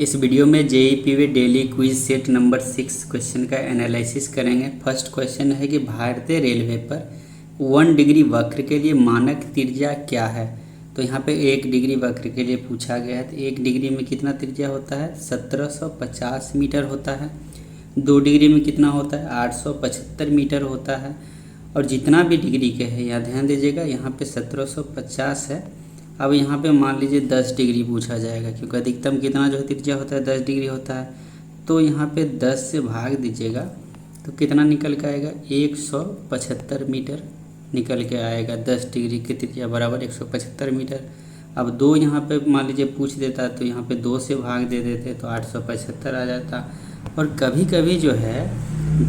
इस वीडियो में JEE daily quiz set number 6 question का एनालिसिस करेंगे। फर्स्ट क्वेश्चन है कि भारतीय रेलवे पर 1 डिग्री वक्र के लिए मानक त्रिज्या क्या है। तो यहाँ पे 1 डिग्री वक्र के लिए पूछा गया है। तो 1 डिग्री में कितना त्रिज्या होता है, 1750 मीटर होता है। 2 डिग्री में कितना होता है, 875 मीटर होता है। और जितना भी डिग्री के है, यहाँ ध्यान दीजिएगा, यहाँ पे 1750 है। अब यहाँ पे मान लीजिए 10 डिग्री पूछा जाएगा, क्योंकि अधिकतम कितना जो है त्रिज्या होता है 10 डिग्री होता है। तो यहाँ पे 10 से भाग दीजिएगा तो कितना निकल के आएगा, 175 मीटर निकल के आएगा। 10 डिग्री की त्रिज्या बराबर 175 मीटर। अब 2 यहाँ पे मान लीजिए पूछ देता तो यहाँ पे 2 से भाग दे देते तो 875 आ जाता। और कभी कभी जो है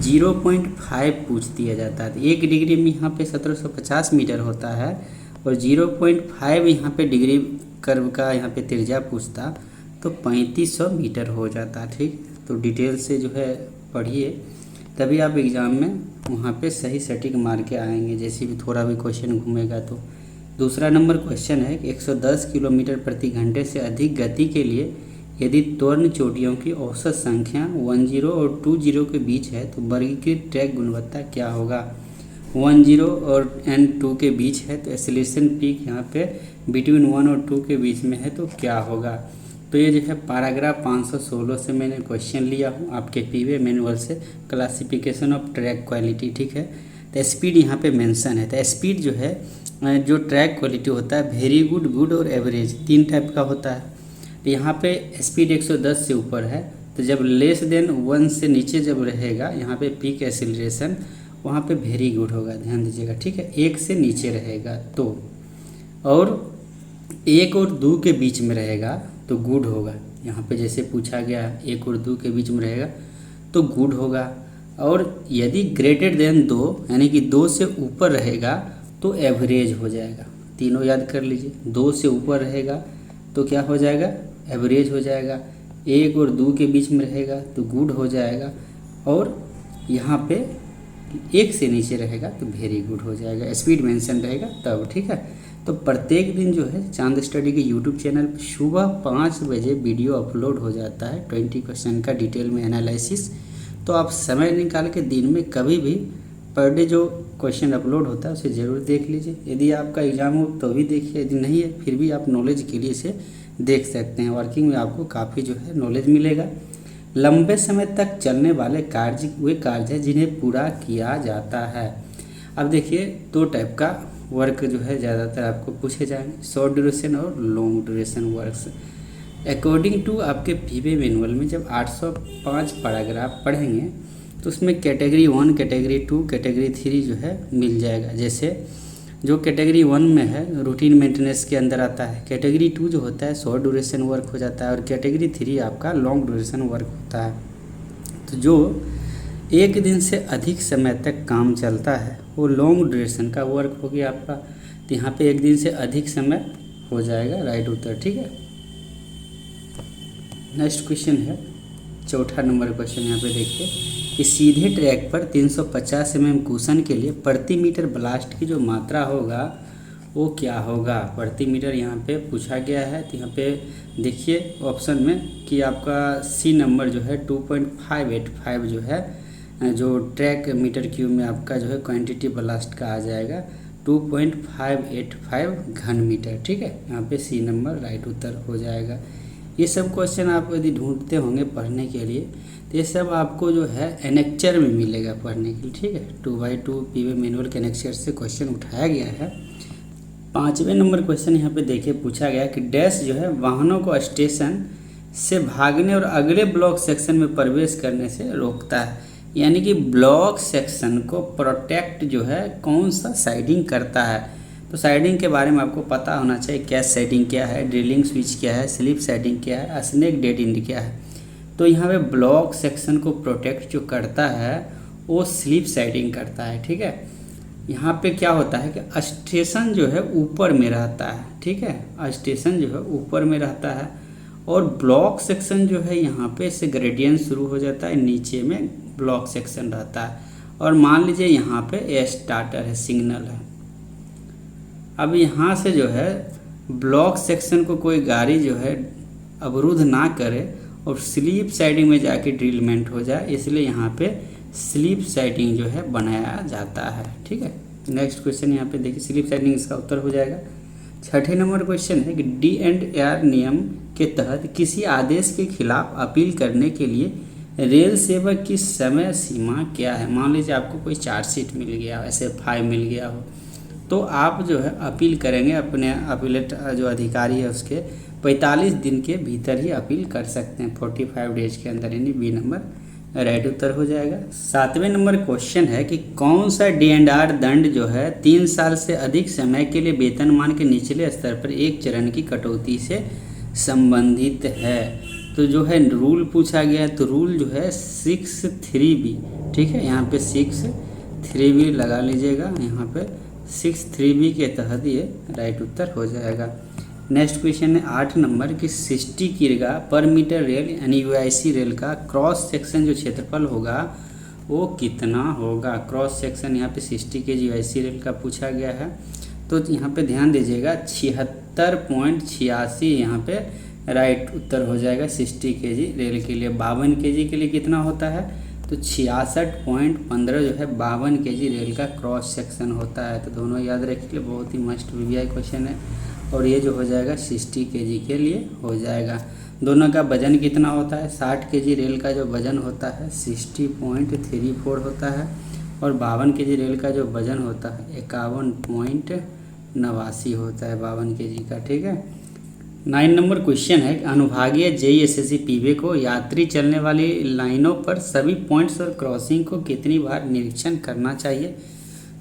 0.5 पूछ दिया जाता है। 1 डिग्री में यहाँ पे 1750 मीटर होता है और 0.5 यहाँ पे डिग्री कर्व का यहाँ पे त्रिज्या पूछता तो 3500 मीटर हो जाता। ठीक, तो डिटेल से जो है पढ़िए, तभी आप एग्ज़ाम में वहाँ पे सही सटीक मार के आएंगे, जैसे भी थोड़ा भी क्वेश्चन घूमेगा तो। दूसरा नंबर क्वेश्चन है कि 110 किलोमीटर प्रति घंटे से अधिक गति के लिए यदि त्वरण चोटियों की औसत संख्या 10 और 20 के बीच है तो वर्गीकृत ट्रैक गुणवत्ता क्या होगा। 10 और 2 के बीच है तो एक्सेलरेशन पीक यहाँ पे बिटवीन 1 और 2 के बीच में है तो क्या होगा। तो ये जो है पैराग्राफ 516 से मैंने क्वेश्चन लिया हूँ आपके पीवे मैनुअल से, क्लासिफिकेशन ऑफ ट्रैक क्वालिटी। ठीक है, तो स्पीड यहाँ पे मेंशन है। तो स्पीड जो है, जो ट्रैक क्वालिटी होता है, वेरी गुड, गुड और एवरेज, 3 टाइप का होता है। तो यहाँ पे स्पीड 110 से ऊपर है, तो जब लेस देन 1 से नीचे जब रहेगा यहाँ पे पीक एक्सेलरेशन, वहाँ पे वेरी गुड होगा, ध्यान दीजिएगा। ठीक है, 1 से नीचे रहेगा तो, और 1 और 2 के बीच में रहेगा तो गुड होगा। यहाँ पे जैसे पूछा गया 1 और 2 के बीच में रहेगा तो गुड होगा। और यदि ग्रेटर देन 2 यानी कि 2 से ऊपर रहेगा तो एवरेज हो जाएगा। तीनों याद कर लीजिए, 2 से ऊपर रहेगा तो क्या हो जाएगा, एवरेज हो जाएगा। 1 और 2 के बीच में रहेगा तो गुड हो जाएगा। और यहाँ पे 1 से नीचे रहेगा तो वेरी गुड हो जाएगा, स्पीड मेंशन रहेगा तब। ठीक है, तो प्रत्येक दिन जो है चांद स्टडी के यूट्यूब चैनल पर सुबह 5 बजे वीडियो अपलोड हो जाता है 20 क्वेश्चन का डिटेल में एनालिसिस। तो आप समय निकाल के दिन में कभी भी पर डे जो क्वेश्चन अपलोड होता है उसे ज़रूर देख लीजिए। यदि आपका एग्ज़ाम हो तो भी देखिए, यदि नहीं है फिर भी आप नॉलेज के लिए इसे देख सकते हैं। वर्किंग में आपको काफ़ी जो है नॉलेज मिलेगा। लंबे समय तक चलने वाले कार्य वे कार्य हैं जिन्हें पूरा किया जाता है। अब देखिए 2 टाइप का वर्क जो है ज़्यादातर आपको पूछे जाएंगे, शॉर्ट ड्यूरेशन और long duration works. According to आपके पीवे मैनुअल में जब 805 पैराग्राफ पढ़ेंगे तो उसमें कैटेगरी 1, कैटेगरी 2, कैटेगरी 3 जो है मिल जाएगा। जैसे जो कैटेगरी 1 में है रूटीन मेंटेनेंस के अंदर आता है, कैटेगरी 2 जो होता है शॉर्ट ड्यूरेशन वर्क हो जाता है, और कैटेगरी 3 आपका लॉन्ग ड्यूरेशन वर्क होता है। तो जो 1 दिन से अधिक समय तक काम चलता है वो लॉन्ग ड्यूरेशन का वर्क हो गया आपका। तो यहाँ पे 1 दिन से अधिक समय हो जाएगा, राइट उत्तर। ठीक है, नेक्स्ट क्वेश्चन है, चौथा नंबर क्वेश्चन यहाँ पे देखिए कि सीधे ट्रैक पर 350 mm कुशन के लिए प्रति मीटर ब्लास्ट की जो मात्रा होगा वो क्या होगा। प्रति मीटर यहाँ पे पूछा गया है। तो यहाँ पे देखिए ऑप्शन में कि आपका सी नंबर जो है 2.585 जो है, जो ट्रैक मीटर क्यूब में आपका जो है क्वांटिटी ब्लास्ट का आ जाएगा 2.585 घन मीटर। ठीक है, यहाँ पे सी नंबर राइट उत्तर हो जाएगा। ये सब क्वेश्चन आप यदि ढूंढते होंगे पढ़ने के लिए तो ये सब आपको जो है एनेक्चर में मिलेगा पढ़ने के लिए। ठीक है, 2x2 पीवे मैनुअल के एनेक्चर से क्वेश्चन उठाया गया है। 5वें नंबर क्वेश्चन यहाँ पे देखिए पूछा गया कि डैश जो है वाहनों को स्टेशन से भागने और अगले ब्लॉक सेक्शन में प्रवेश करने से रोकता है। यानी कि ब्लॉक सेक्शन को प्रोटेक्ट जो है कौन सा साइडिंग करता है। तो साइडिंग के बारे में आपको पता होना चाहिए, कैश साइडिंग क्या है, ड्रिलिंग स्विच क्या है, स्लिप साइडिंग क्या है, स्नेक डेड एंड क्या है। तो यहाँ पे ब्लॉक सेक्शन को प्रोटेक्ट जो करता है वो स्लिप साइडिंग करता है। ठीक है, यहाँ पे क्या होता है कि स्टेशन जो है ऊपर में रहता है। ठीक है, स्टेशन जो है ऊपर में रहता है और ब्लॉक सेक्शन जो है यहाँ पे से ग्रेडियंट शुरू हो जाता है, नीचे में ब्लॉक सेक्शन रहता है। और मान लीजिए यहाँ पे स्टार्टर है, सिग्नल है। अब यहाँ से जो है ब्लॉक सेक्शन को कोई गाड़ी जो है अवरुद्ध ना करे और स्लीप साइडिंग में जाके ड्रिलमेंट हो जाए, इसलिए यहाँ पे स्लीप साइडिंग जो है बनाया जाता है। ठीक है, नेक्स्ट क्वेश्चन यहाँ पे देखिए, स्लीप साइडिंग इसका उत्तर हो जाएगा। छठे नंबर क्वेश्चन है कि D&R नियम के तहत किसी आदेश के खिलाफ अपील करने के लिए रेल सेवक की समय सीमा क्या है। मान लीजिए आपको कोई चार्जशीट मिल गया, SF5 मिल गया हो, तो आप जो है अपील करेंगे, अपने अपीलेट जो अधिकारी है उसके 45 दिन के भीतर ही अपील कर सकते हैं, 45 डेज के अंदर, यानी बी नंबर राइट उत्तर हो जाएगा। 7वें नंबर क्वेश्चन है कि कौन सा D&R दंड जो है 3 साल से अधिक समय के लिए वेतनमान के निचले स्तर पर एक चरण की कटौती से संबंधित है। तो जो है रूल पूछा गया है, तो रूल जो है 6(3)B, ठीक है, यहाँ पे 6(3)B लगा लीजिएगा, यहाँ पे 6(3)B के तहत ये राइट उत्तर हो जाएगा। नेक्स्ट क्वेश्चन है 8 नंबर की 60 किग्रा पर मीटर रेल यानी UIC रेल का क्रॉस सेक्शन जो क्षेत्रफल होगा वो कितना होगा। क्रॉस सेक्शन यहाँ पे 60 kg UIC रेल का पूछा गया है, तो यहाँ पे ध्यान दीजिएगा 76.86 यहाँ पे राइट उत्तर हो जाएगा 60 kg रेल के लिए। 52 kg के लिए कितना होता है, तो 66.15 जो है 52 kg रेल का क्रॉस सेक्शन होता है। तो दोनों याद रखिए, बहुत ही मस्ट VVI क्वेश्चन है, और ये जो हो जाएगा 60 kg के लिए हो जाएगा। दोनों का वजन कितना होता है, 60 kg रेल का जो वजन होता है 60.34 होता है, और 52 kg रेल का जो वजन होता है 51.89 होता है 52 kg का। ठीक है, 9 नंबर क्वेश्चन है अनुभागीय JEE SSC PV को यात्री चलने वाली लाइनों पर सभी पॉइंट्स और क्रॉसिंग को कितनी बार निरीक्षण करना चाहिए।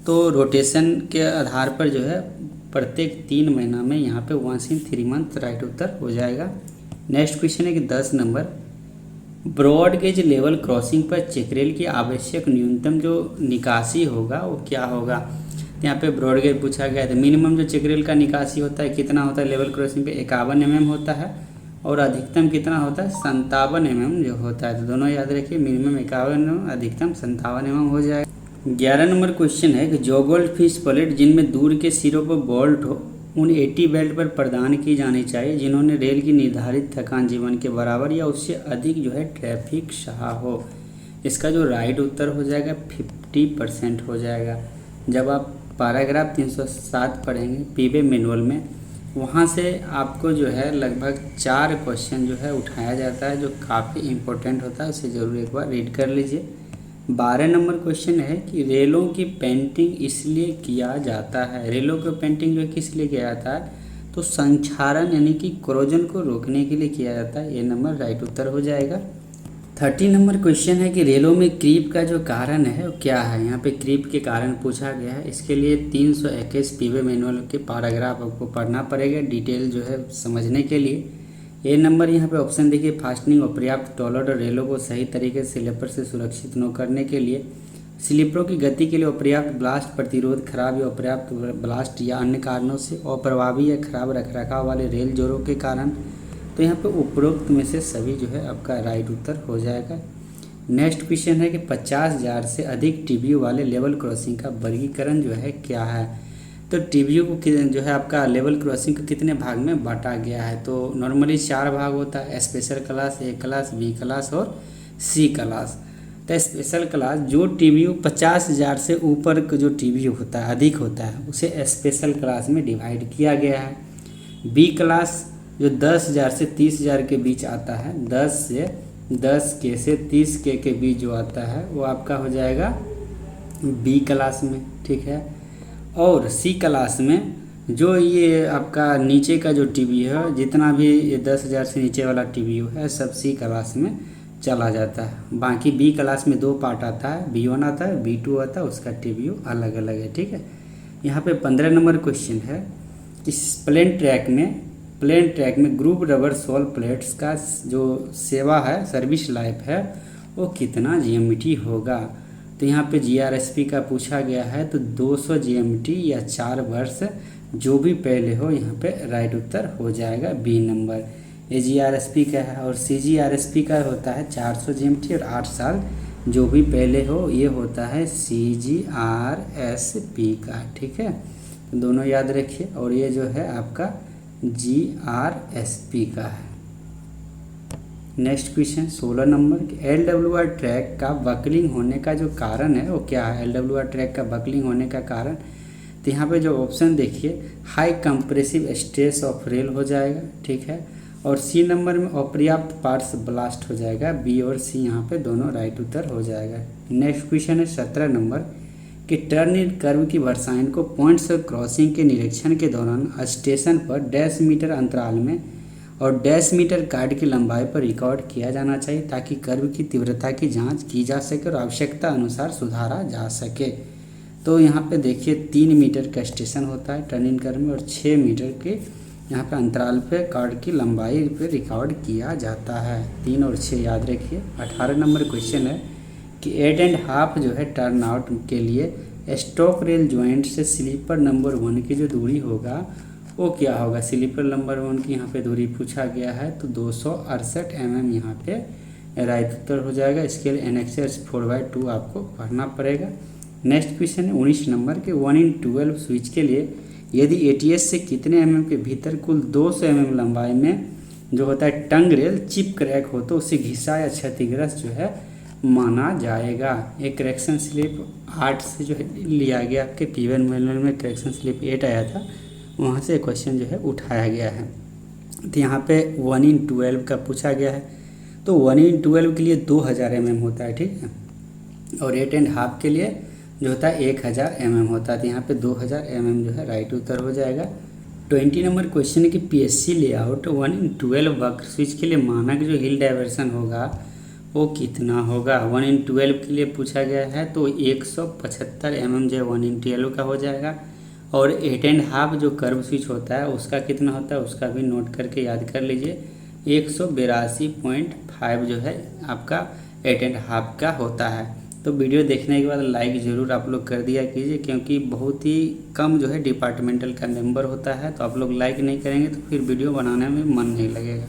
तो रोटेशन के आधार पर जो है प्रत्येक 3 महीना में यहाँ पे 1 in 3 month राइट उत्तर हो जाएगा। नेक्स्ट क्वेश्चन है कि 10 number broad gauge level crossing पर चेकरेल की आवश्यक न्यूनतम जो निकासी होगा वो क्या होगा। यहाँ पे ब्रॉड गेज पूछा गया है, तो मिनिमम जो चेकरेल का निकासी होता है कितना होता है लेवल क्रॉसिंग पे 51 mm होता है, और अधिकतम कितना होता है 57 mm जो होता है। तो दोनों याद रखिए, मिनिमम 51 mm, अधिकतम 57 mm हो जाएगा। 11 नंबर क्वेश्चन है कि जो गोल्ड फिश प्लेट जिनमें दूर के सिरों पर बोल्ट हो उन 80 बेल्ट पर प्रदान की जानी चाहिए जिन्होंने रेल की निर्धारित थकान जीवन के बराबर या उससे अधिक जो है ट्रैफिक सहा हो। इसका जो राइट उत्तर हो जाएगा 50% हो जाएगा। जब आप पैराग्राफ 307 पढ़ेंगे PV मैनुअल में, वहाँ से आपको जो है लगभग 4 क्वेश्चन जो है उठाया जाता है जो काफ़ी इम्पोर्टेंट होता है, उसे ज़रूर एक बार रीड कर लीजिए। 12 नंबर क्वेश्चन है कि रेलों की पेंटिंग इसलिए किया जाता है। रेलों की पेंटिंग जो किस लिए किया जाता है, तो संक्षारण यानी कि कोरोजन को रोकने के लिए किया जाता है। ये नंबर राइट उत्तर हो जाएगा। 30 नंबर क्वेश्चन है कि रेलों में क्रीप का जो कारण है वो क्या है। यहाँ पे क्रीप के कारण पूछा गया है, इसके लिए 321 PV मैनुअल के पैराग्राफ आपको पढ़ना पड़ेगा डिटेल जो है समझने के लिए। ये नंबर यहाँ पे ऑप्शन देखिए, फास्टनिंग और पर्याप्त टॉलर और रेलों को सही तरीके से स्लीपर से सुरक्षित न करने के लिए, स्लीपरों की गति के लिए अपर्याप्त ब्लास्ट प्रतिरोध, खराब या अपर्याप्त ब्लास्ट या अन्य कारणों से, अप्रभावी या खराब रखरखाव वाले रेल जोड़ों के कारण। तो यहाँ पे उपरोक्त में से सभी जो है आपका राइट उत्तर हो जाएगा। नेक्स्ट क्वेश्चन है कि 50,000 से अधिक TBU वाले लेवल क्रॉसिंग का वर्गीकरण जो है क्या है। तो TBU को जो है आपका लेवल क्रॉसिंग को कितने भाग में बांटा गया है। तो नॉर्मली 4 भाग होता है, special class, A class, B class और C क्लास। तो स्पेशल क्लास जो TBU 50,000 से ऊपर का जो TBU होता है, अधिक होता है, उसे स्पेशल क्लास में डिवाइड किया गया है। B क्लास जो 10,000 से 30,000 के बीच आता है, 10 K से 30 K के बीच जो आता है वो आपका हो जाएगा B क्लास में। ठीक है, और C क्लास में जो ये आपका नीचे का जो TBU है, जितना भी ये 10,000 से नीचे वाला TBU है सब C क्लास में चला जाता है। बाकी B क्लास में 2 पार्ट आता है, B1 आता है, B2 आता है, उसका TBU अलग अलग है। ठीक है, यहाँ पे 15 नंबर क्वेश्चन है कि प्लेन ट्रैक में ग्रुप रबर सोल प्लेट्स का जो सेवा है, सर्विस लाइफ है, वो कितना GMT होगा। तो यहाँ पे GRSP का पूछा गया है, तो 200 GMT या 4 वर्ष जो भी पहले हो, यहाँ पे राइट उत्तर हो जाएगा B नंबर। ये GRSP का है, और CGRSP का होता है 400 GMT और 8 साल जो भी पहले हो, ये होता है CGRSP का। ठीक है, तो दोनों याद रखिए, और ये जो है आपका GRSP का है। Next question 16 number, LWR track का बकलिंग होने का जो कारण है वो क्या है? LWR ट्रैक का बकलिंग होने का कारण, तो यहाँ पे जो ऑप्शन देखिए, high compressive stress of rail हो जाएगा, ठीक है। और सी नंबर में अपर्याप्त पार्ट्स ब्लास्ट हो जाएगा। बी और सी यहाँ पे दोनों राइट उत्तर हो जाएगा। नेक्स्ट क्वेश्चन है 17 नंबर कि टर्न इन कर्व की वर्साइन को पॉइंट्स और क्रॉसिंग के निरीक्षण के दौरान स्टेशन पर डैश मीटर अंतराल में और डैश मीटर कार्ड की लंबाई पर रिकॉर्ड किया जाना चाहिए ताकि कर्व की तीव्रता की जांच की जा सके और आवश्यकता अनुसार सुधारा जा सके। तो यहाँ पे देखिए 3 मीटर का स्टेशन होता है टर्न इन कर्व में और 6 मीटर के यहाँ पे अंतराल पे कार्ड की लंबाई पे रिकॉर्ड किया जाता है। 3 और 6 याद रखिए। 18 नंबर क्वेश्चन है कि 8.5 जो है टर्न आउट के लिए स्टॉक रेल ज्वाइंट से स्लीपर नंबर 1 की जो दूरी होगा वो क्या होगा? स्लीपर नंबर 1 की यहाँ पे दूरी पूछा गया है, तो 268 mm यहाँ पे राइट उत्तर हो जाएगा। इसके लिए NHS 4/2 आपको पढ़ना पड़ेगा। नेक्स्ट क्वेश्चन है 19 नंबर के 1/12 स्विच के लिए यदि ATS से कितने mm के भीतर कुल 200 mm लंबाई में जो होता है टंग रेल चिप क्रैक हो तो उसे घिसा या क्षतिग्रस्त जो है माना जाएगा। एक करेक्शन स्लिप 8 से जो है लिया गया, आपके P1 मैनुअल में करेक्शन स्लिप 8 आया था, वहाँ से क्वेश्चन जो है उठाया गया है। तो यहाँ पे 1/12 का पूछा गया है, तो 1/12 के लिए 2000 mm होता है, ठीक है। और 8.5 के लिए जो होता है 1000 mm होता है, तो यहाँ पे 2000 mm जो है राइट उत्तर हो जाएगा। 20 नंबर क्वेश्चन है कि PSC लेआउट 1/12 वक्र स्विच के लिए मानक जो हिल डाइवर्सन होगा वो कितना होगा? 1/12 के लिए पूछा गया है, तो 175 mm जो 1/12 का हो जाएगा। और 8.5 जो कर्व स्विच होता है उसका कितना होता है उसका भी नोट करके याद कर लीजिए। 182.5 जो है आपका 8.5 का होता है। तो वीडियो देखने के बाद लाइक ज़रूर आप लोग कर दिया कीजिए, क्योंकि बहुत ही कम जो है डिपार्टमेंटल का नंबर होता है, तो आप लोग लाइक नहीं करेंगे तो फिर वीडियो बनाने में मन नहीं लगेगा।